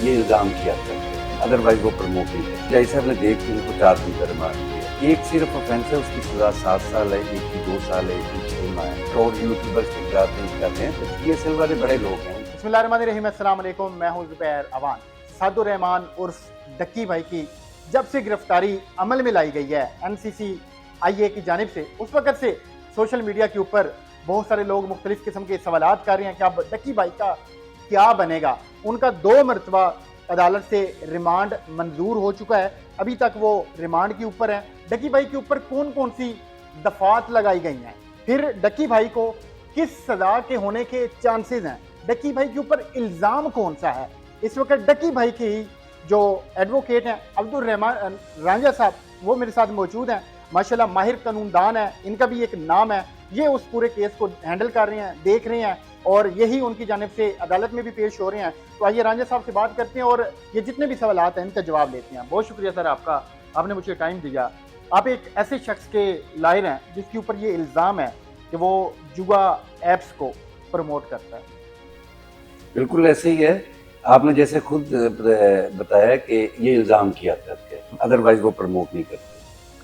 ये इल्ज़ाम किया करते हैं, अदरवाइज वो प्रमोट नहीं करते। जज साहब ने देख के उनको 4 दिन का रिमांड दिया। एक सिर्फ ऑफेंस है, उसकी सजा 7 साल है, एक की 2 साल है, एक की 6 माह है। और यूट्यूबर्स के खिलाफ नहीं कर रहे हैं, तो PSL वाले बड़े लोग हैं। बिस्मिल्लाहिर्रहमानिर्रहीम, अस्सलाम वालेकुम। मैं हूं ज़ुबैर अवान। सादुर रहमान उर्फ डक्की भाई की जब से गिरफ्तारी अमल में लाई गई है NCCIA की जानिब से, उस वक्त से सोशल मीडिया के ऊपर बहुत सारे लोग मुख्तलिफ किस्म के सवालात कर रहे हैं कि अब डक्की भाई का क्या बनेगा। उनका 2 मरतबा अदालत से रिमांड मंजूर हो चुका है, अभी तक वो रिमांड के ऊपर है। डक्की भाई के ऊपर कौन कौन सी दफात लगाई गई हैं, फिर डक्की भाई को किस सजा के होने के चांसेस हैं, डक्की भाई के ऊपर इल्ज़ाम कौन सा है। इस वक्त डक्की भाई के ही जो एडवोकेट हैं अब्दुल रहमान रांझा साहब, वो मेरे साथ मौजूद हैं। माशाल्लाह माहिर कानूनदान है, इनका भी एक नाम है। ये उस पूरे केस को हैंडल कर रहे हैं, देख रहे हैं, और यही उनकी जानिब से अदालत में भी पेश हो रहे हैं। तो आइए रांझा साहब से बात करते हैं और ये जितने भी सवालात हैं इनका जवाब लेते हैं। बहुत शुक्रिया सर आपका, आपने मुझे टाइम दिया। आप एक ऐसे शख्स के लायर हैं जिसके ऊपर ये इल्ज़ाम है कि वो जुआ ऐप्स को प्रमोट करता है। बिल्कुल ऐसे ही है, आपने जैसे खुद बताया कि ये इल्ज़ाम किया करते हैं, अदरवाइज वो प्रमोट नहीं करते।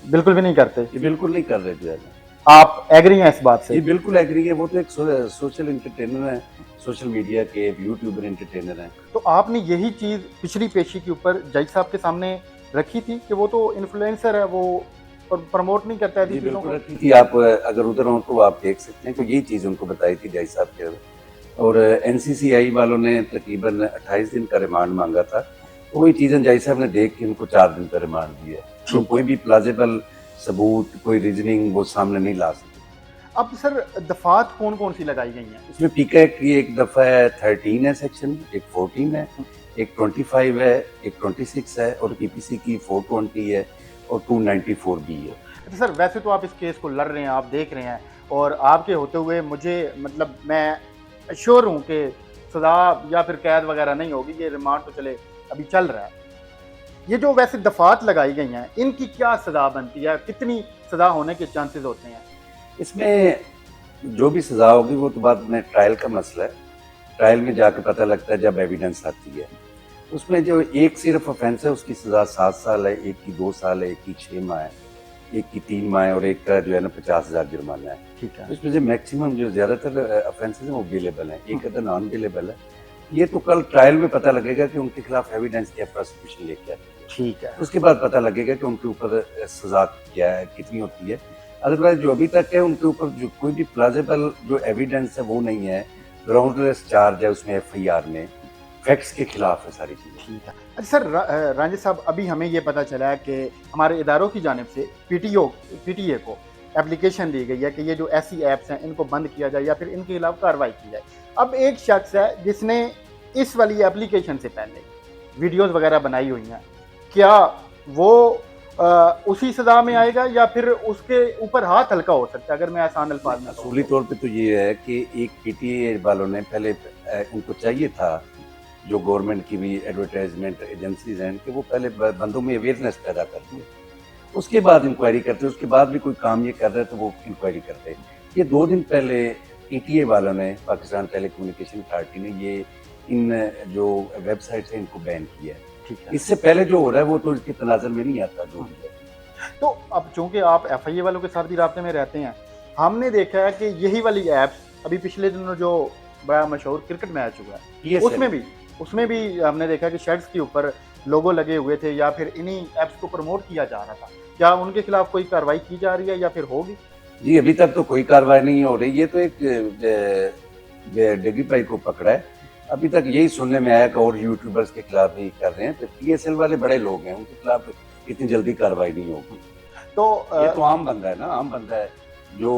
बिल्कुल भी नहीं करते, ये बिल्कुल नहीं कर रहे थे। आप एग्री हैं इस बात से? ये बिल्कुल एग्री है, वो तो एक सोशल एंटरटेनर है, सोशल मीडिया के यूट्यूबर एंटरटेनर हैं। तो आपने यही चीज़ पिछली पेशी के ऊपर जज साहब के सामने रखी थी कि वो तो इन्फ्लुएंसर है, वो प्रमोट नहीं करता है जी चीज़ों बिल्कुल को। रखी थी। आप अगर उधर हो तो आप देख सकते हैं, तो यही चीज़ उनको बताई थी जज साहब के। और NCCI वालों ने तकरीबन 28 दिन का रिमांड मांगा था, तो वही चीज़ें जज साहब ने देख के उनको 4 दिन का रिमांड दिया। तो कोई भी प्लाजेबल सबूत, कोई रीजनिंग वो सामने नहीं ला सकते। अब सर दफात कौन कौन सी लगाई गई हैं? इसमें पीका की एक दफ़ा है 13 है सेक्शन, एक 14 है, एक 25 है, एक 26 है, और PPC की 420 है और 294B है। अच्छा सर, वैसे तो आप इस केस को लड़ रहे हैं, आप देख रहे हैं, और आपके होते हुए मुझे मतलब मैं श्योर हूँ कि सजा या फिर कैद वगैरह नहीं होगी, ये रिमांड तो चले अभी चल रहा है। ये जो वैसे दफात लगाई गई हैं, इनकी क्या सजा बनती है, कितनी सजा होने के चांसेस होते हैं? इसमें जो भी सजा होगी वो तो बाद में ट्रायल का मसला है, ट्रायल में जाकर पता लगता है जब एविडेंस आती है। उसमें जो एक सिर्फ ऑफेंस है उसकी सजा 7 साल है, एक की 2 साल है, एक की 6 माह है, एक की 3 माह है, और एक का जो है ना 50,000 जुर्माना है। ठीक है। इसमें जो मैक्सिमम जो ज़्यादातर ऑफेंसेस हैं वो बेलेबल हैं, एक अदर नॉन बेलेबल है। ये तो कल ट्रायल में पता लगेगा कि उनके खिलाफ एविडेंस क्या प्रोसिक्यूशन लेके आती है। ठीक है। उसके बाद पता लगेगा कि उनके ऊपर सजा क्या है, कितनी होती है। अदरवाइज जो अभी तक है उनके ऊपर जो कोई भी प्लाजेबल जो एविडेंस है वो नहीं है, ग्राउंडलेस चार्ज है उसमें FIR में, फैक्ट्स के खिलाफ है सारी चीज़ें। ठीक है। अच्छा सर, रांझा साहब, अभी हमें ये पता चला है कि हमारे इदारों की जानिब से PTA को एप्लीकेशन दी गई है कि ये जो ऐसी ऐप्स हैं इनको बंद किया जाए या फिर इनके खिलाफ कार्रवाई की जाए। अब एक शख्स है जिसने इस वाली एप्लीकेशन से पहले वीडियोस वगैरह बनाई हुई हैं, क्या वो उसी सजा में आएगा या फिर उसके ऊपर हाथ हल्का हो सकता है? अगर मैं आसान अल्फाज में असूली तौर पे तो ये है कि एक PTA वालों ने पहले उनको चाहिए था, जो गवर्नमेंट की भी एडवर्टाइजमेंट एजेंसीज हैं, कि वो पहले बंदों में अवेयरनेस पैदा करती है, उसके बाद इंक्वायरी करते हैं। उसके बाद भी कोई काम ये कर रहे हैं तो वो इंक्वायरी करते हैं। ये 2 दिन पहले PTA वालों ने, पाकिस्तान टेलीकम्युनिकेशन अथॉरिटी ने, ये इन जो वेबसाइट्स हैं इनको बैन किया है। ठीक है। इससे पहले जो हो रहा है वो तो इसके तनाज़ुर में नहीं आता जो भी है। तो अब चूंकि आप FIA वालों के साथ भी राब्ते में रहते हैं, हमने देखा है कि यही वाली ऐप्स अभी पिछले दिनों जो बड़ा मशहूर क्रिकेट मैच हुआ है, उसमें भी हमने देखा कि शर्ट्स के ऊपर लोगो लगे हुए थे या फिर इन्हीं ऐप्स को प्रमोट किया जा रहा था। क्या उनके खिलाफ कोई कार्रवाई की जा रही है या फिर होगी? जी अभी तक तो कोई कार्रवाई नहीं हो रही। ये तो एक डग्गी भाई को पकड़ा है, अभी तक यही सुनने में आया कि और यूट्यूबर्स के खिलाफ भी कर रहे हैं। तो PSL वाले बड़े लोग हैं, उनके खिलाफ इतनी जल्दी कार्रवाई नहीं होगी। तो ये तो आम बंदा है ना, आम बंदा है जो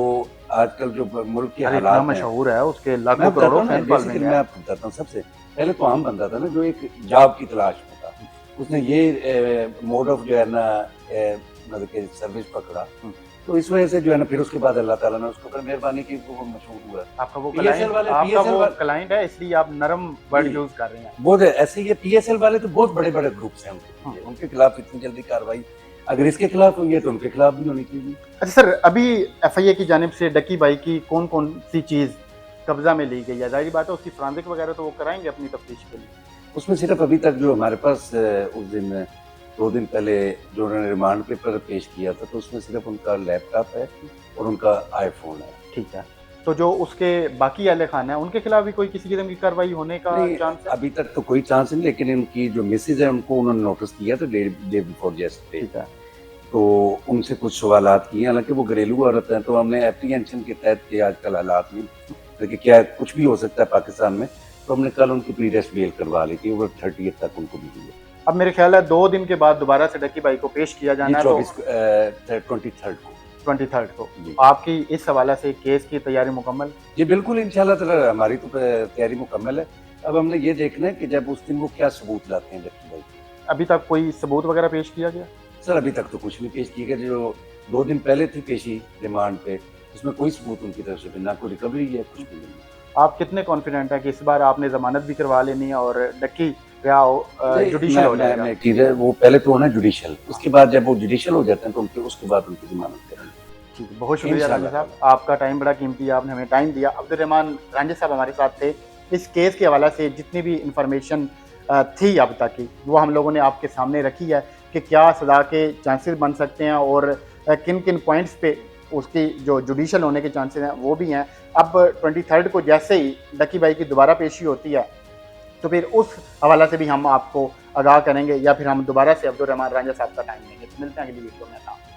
आजकल जो मुल्क के हालात हैं, मशहूर है, उसके लाखों करोड़ों फैन फॉलोइंग है। मैं आपको बताता हूँ। सबसे पहले तो आम बंदा था ना, जो एक जॉब की तलाश में था, उसने ये मोड ऑफ जो है ना मतलब कि सर्विस पकड़ा, तो इस वजह से जो है ना फिर उसके बाद अल्लाह ताला ने उसके ऊपर मेहरबानी की, वो मशहूर हुआ। आपका वो PSL क्लाइंट है, इसलिए आप नरम वर्ड यूज कर रहे हैं। वो ऐसे ये PSL वाले तो बहुत बड़े बड़े ग्रुप्स हैं, उनके खिलाफ इतनी जल्दी कार्रवाई अगर इसके खिलाफ हुई है तो उनके खिलाफ भी होनी चाहिए। अच्छा सर, अभी FIA की जानिब से डक्की भाई की कौन कौन सी चीज़ कब्जा में ली गई है? जाहिर बात है उसकी फॉरेंसिक वगैरह तो वो कराएंगे अपनी तफ्तीश के लिए। उसमें सिर्फ अभी तक जो हमारे पास उस दिन 2 दिन पहले जो उन्होंने रिमांड पेपर पेश किया था, तो उसमें सिर्फ उनका लैपटॉप है और उनका आईफ़ोन है। ठीक है। तो जो उसके बाकी अहले खाना है, उनके खिलाफ भी कोई किसी किस्म की कार्रवाई होने का नहीं, चांस है? अभी तक तो कोई चांस नहीं, लेकिन उनकी जो मिसेज़ है, उनको उन्होंने नोटिस किया था डे बिफोर येस्टरडे। ठीक है। तो उनसे कुछ सवालात किए, हालाँकि वो घरेलू औरत हैं, तो हमने एप्रीहेंशन के तहत कि आजकल हालात में देखिए क्या कुछ भी हो सकता है पाकिस्तान में, तो हमने कल उनकी प्री अरेस्ट बेल करवा ली थी, वो 30th तक उनको मिली है। अब मेरे ख्याल है 2 दिन के बाद दोबारा से डक्की भाई को पेश किया ये जाना है, तो 23rd को। 23rd को। जी। आपकी इस हवाले से केस की तैयारी मुकम्मल? जी, बिल्कुल इंशाल्लाह ताला हमारी तो तैयारी मुकम्मल है। अब हमने ये देखना है कि जब उस दिन वो क्या सबूत लाते हैं डक्की भाई। अभी तक कोई सबूत वगैरह पेश किया गया? सर अभी तक तो कुछ नहीं पेश किया गया, जो 2 दिन पहले थी पेशी रिमांड पे, उसमें कोई सबूत उनकी तरफ से भी ना कोई रिकवरी है, कुछ भी नहीं। आप कितने कॉन्फिडेंट हैं कि इस बार आपने जमानत भी करवा लेनी है और डक्की जुडिशियल हो जाएगा? ठीक है, वो पहले तो होना जुडिशियल, उसके बाद जब वो जुडिशियल हो जाते हैं तो उनके उसके बाद उनकी जमानत करेंगे। ठीक है, बहुत शुक्रिया रांझा इंशाल्लाह। साहब, आपका टाइम बड़ा कीमती है, आपने हमें टाइम दिया। अब्दुर्रहमान रांझा साहब हमारे साथ थे। इस केस के हवाले से जितनी भी इंफॉर्मेशन थी अब तक की, वो हम लोगों ने आपके सामने रखी है कि क्या सज़ा के चांसेस बन सकते हैं और किन किन पॉइंट्स पे उसकी जो जुडिशल होने के चांसेस हैं वो भी हैं। अब 23rd को जैसे ही डक्की भाई की दोबारा पेशी होती है, तो फिर उस हवाले से भी हम आपको आगाह करेंगे, या फिर हम दोबारा से अब्दुर्रहमान रांझा साहब का टाइम लेंगे। तो मिलते हैं अगली वीडियो में।